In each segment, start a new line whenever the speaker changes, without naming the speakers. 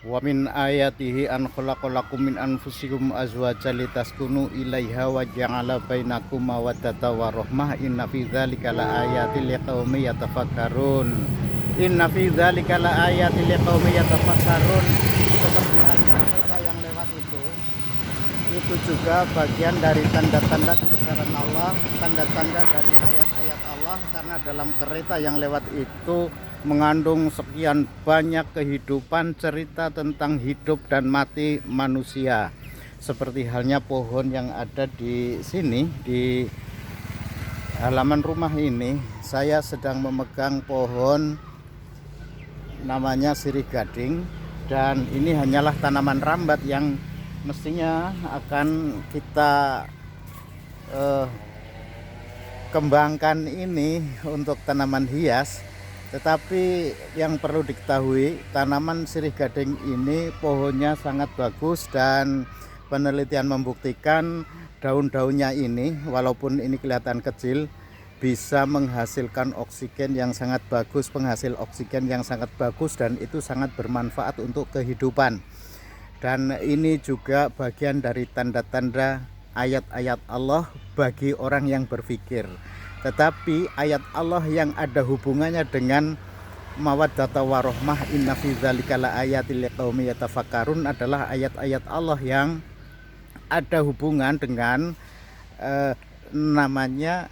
Wa min ayatihi an khalaqalakum min anfusikum azwajan litaskunu ilaiha wa ja'ala bainakum mawaddatan wa rahmah inna fi dzalika laayatil liqaumin yatafakkarun. Inna fi dzalika laayatil liqaumin yatafakkarun. Seperti halnya cerita yang lewat itu juga bagian dari tanda-tanda kebesaran Allah, tanda-tanda dari ayat-ayat Allah, karena dalam kereta yang lewat itu mengandung sekian banyak kehidupan, cerita tentang hidup dan mati manusia. Seperti halnya pohon yang ada di sini, di halaman rumah ini, saya sedang memegang pohon namanya sirih gading, dan ini hanyalah tanaman rambat yang mestinya akan kita kembangkan ini untuk tanaman hias. Tetapi yang perlu diketahui, tanaman sirih gading ini pohonnya sangat bagus, dan penelitian membuktikan daun-daunnya ini, walaupun ini kelihatan kecil, bisa menghasilkan oksigen yang sangat bagus, penghasil oksigen yang sangat bagus, dan itu sangat bermanfaat untuk kehidupan. Dan ini juga bagian dari tanda-tanda ayat-ayat Allah bagi orang yang berpikir. Tetapi ayat Allah yang ada hubungannya dengan mawaddata warahmah inna fi dzalika laayatil liqaumin yatafakkarun adalah ayat-ayat Allah yang ada hubungan dengan namanya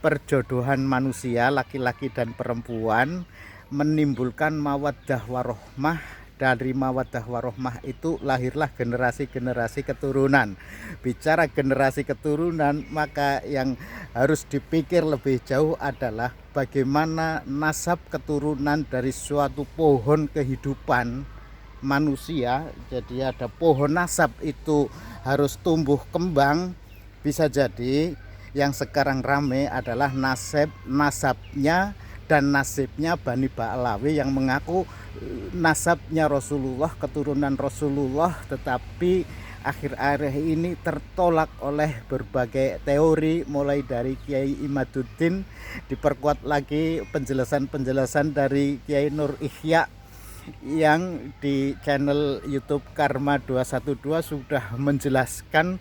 perjodohan manusia laki-laki dan perempuan, menimbulkan mawaddah warahmah. Dari mawaddah warahmah itu lahirlah generasi-generasi keturunan. Bicara generasi keturunan, maka yang harus dipikir lebih jauh adalah bagaimana nasab keturunan dari suatu pohon kehidupan manusia. Jadi ada pohon nasab itu harus tumbuh kembang. Bisa jadi yang sekarang rame adalah nasabnya dan nasibnya Bani Ba'alawi yang mengaku nasabnya Rasulullah, keturunan Rasulullah, tetapi akhir-akhir ini tertolak oleh berbagai teori, mulai dari Kiai Imaduddin, diperkuat lagi penjelasan-penjelasan dari Kiai Nur Ihya yang di channel YouTube Karma 212 sudah menjelaskan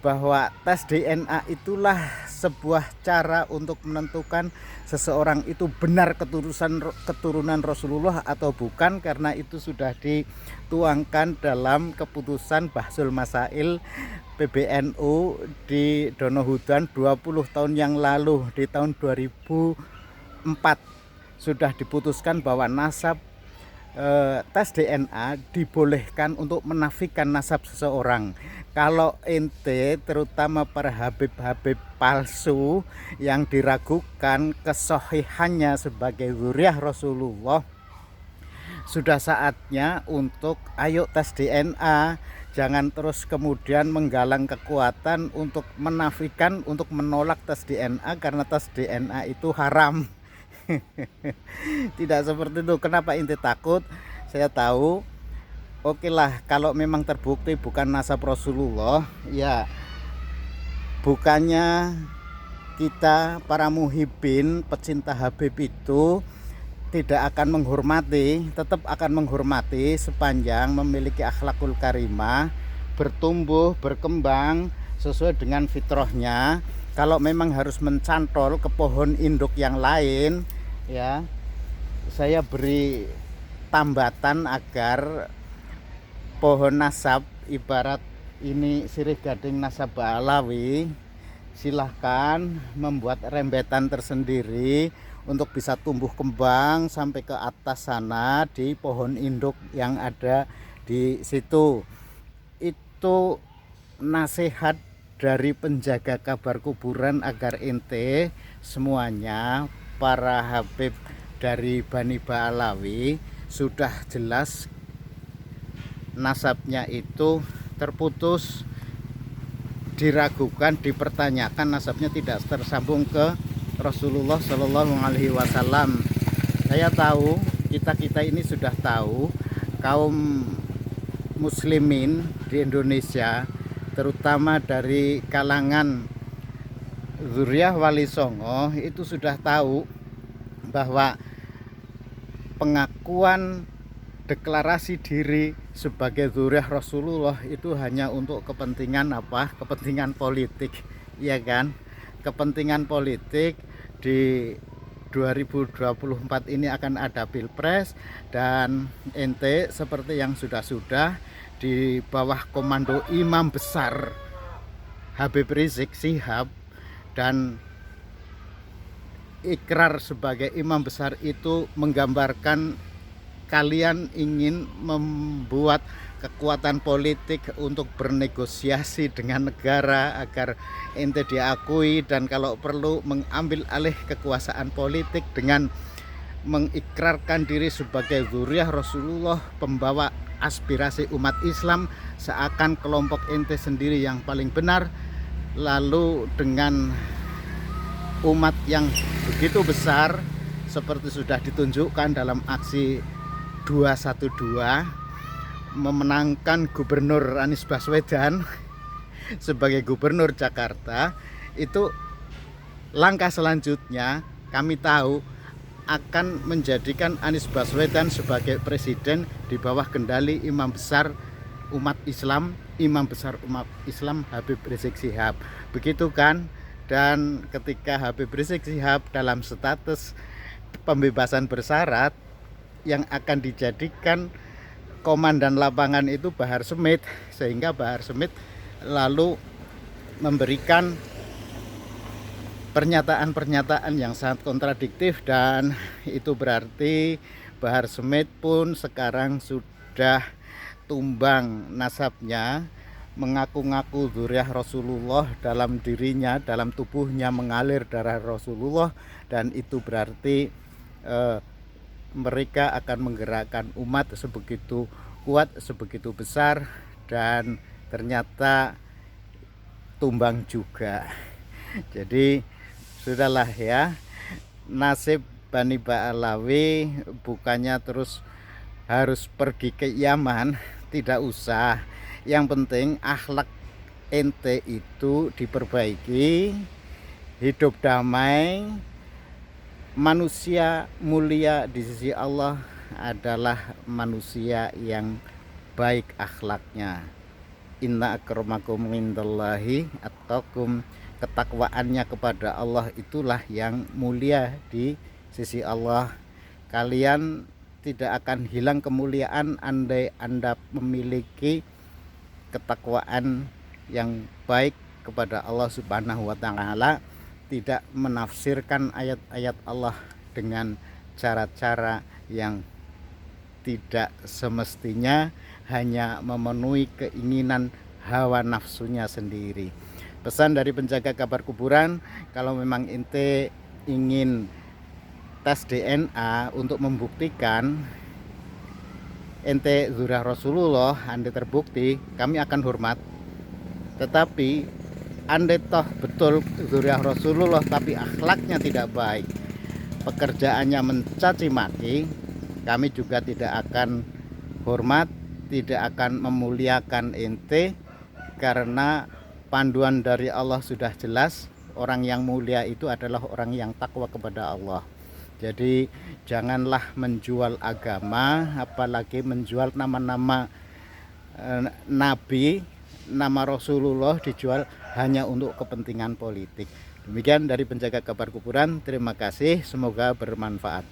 bahwa tes DNA itulah sebuah cara untuk menentukan seseorang itu benar keturunan Rasulullah atau bukan, karena itu sudah dituangkan dalam keputusan Bahsul Masail PBNU di Donohudan 20 tahun yang lalu. Di tahun 2004 sudah diputuskan bahwa nasab tes DNA dibolehkan untuk menafikan nasab seseorang. Kalau ente, terutama para habib-habib palsu yang diragukan kesohihannya sebagai zuriyah Rasulullah, sudah saatnya untuk ayo tes DNA. Jangan terus kemudian menggalang kekuatan untuk menafikan, untuk menolak tes DNA, karena tes DNA itu haram. Tidak seperti itu. Kenapa inti takut? Saya tahu. Oke lah, kalau memang terbukti bukan nasab Rasulullah, ya bukannya kita para muhibbin, pecinta Habib itu tidak akan menghormati, tetap akan menghormati sepanjang memiliki akhlakul karimah, bertumbuh, berkembang sesuai dengan fitrahnya. Kalau memang harus mencantol ke pohon induk yang lain, ya saya beri tambatan agar pohon nasab, ibarat ini sirih gading nasab Ba'alawi, silahkan membuat rembetan tersendiri untuk bisa tumbuh kembang sampai ke atas sana di pohon induk yang ada di situ. Itu nasihat dari penjaga kabar kuburan agar ente semuanya para habib dari Bani Ba'alawi sudah jelas nasabnya itu terputus, diragukan, dipertanyakan, nasabnya tidak tersambung ke Rasulullah Shallallahu Alaihi Wasallam. Saya tahu, kita ini sudah tahu, kaum muslimin di Indonesia, terutama dari kalangan zuriyah Wali Songo, itu sudah tahu bahwa pengakuan deklarasi diri sebagai dzurriyyah Rasulullah itu hanya untuk kepentingan apa? Kepentingan politik, ya kan? Kepentingan politik. Di 2024 ini akan ada pilpres, dan ente seperti yang sudah di bawah komando imam besar Habib Rizik Syihab, dan ikrar sebagai imam besar itu menggambarkan kalian ingin membuat kekuatan politik untuk bernegosiasi dengan negara agar ente diakui, dan kalau perlu mengambil alih kekuasaan politik dengan mengikrarkan diri sebagai dzurriyyah Rasulullah, pembawa aspirasi umat Islam, seakan kelompok ente sendiri yang paling benar. Lalu dengan umat yang begitu besar seperti sudah ditunjukkan dalam aksi 212 memenangkan Gubernur Anies Baswedan sebagai Gubernur Jakarta, itu langkah selanjutnya kami tahu akan menjadikan Anies Baswedan sebagai presiden di bawah kendali imam besar umat Islam, imam besar umat Islam Habib Rizik Syihab. Begitu kan? Dan ketika Habib Rizik Syihab dalam status pembebasan bersyarat, yang akan dijadikan komandan lapangan itu Bahar Smith, sehingga Bahar Smith lalu memberikan pernyataan-pernyataan yang sangat kontradiktif, dan itu berarti Bahar Smith pun sekarang sudah tumbang nasabnya, mengaku-ngaku dzurriyyah Rasulullah, dalam dirinya, dalam tubuhnya mengalir darah Rasulullah, dan itu berarti mereka akan menggerakkan umat sebegitu kuat, sebegitu besar, dan ternyata tumbang juga. Jadi sudahlah ya, nasib Bani Ba'alawi bukannya terus harus pergi ke Yaman, tidak usah. Yang penting akhlak ente itu diperbaiki, hidup damai. Manusia mulia di sisi Allah adalah manusia yang baik akhlaknya. Inna akramakum indallahi atqakum. Ketakwaannya kepada Allah itulah yang mulia di sisi Allah. Kalian tidak akan hilang kemuliaan andai Anda memiliki ketakwaan yang baik kepada Allah Subhanahu wa taala, tidak menafsirkan ayat-ayat Allah dengan cara-cara yang tidak semestinya, hanya memenuhi keinginan hawa nafsunya sendiri. Pesan dari penjaga kabar kuburan, kalau memang ente ingin tes DNA untuk membuktikan ente dzurriyyah Rasulullah, anda terbukti, kami akan hormat. Tetapi andai toh betul dzurriyyah Rasulullah tapi akhlaknya tidak baik, pekerjaannya mencaci maki, kami juga tidak akan hormat, tidak akan memuliakan ente, karena panduan dari Allah sudah jelas, orang yang mulia itu adalah orang yang takwa kepada Allah. Jadi janganlah menjual agama, apalagi menjual nama-nama Nabi, nama Rasulullah dijual hanya untuk kepentingan politik. Demikian dari penjaga kabar kuburan, terima kasih, semoga bermanfaat.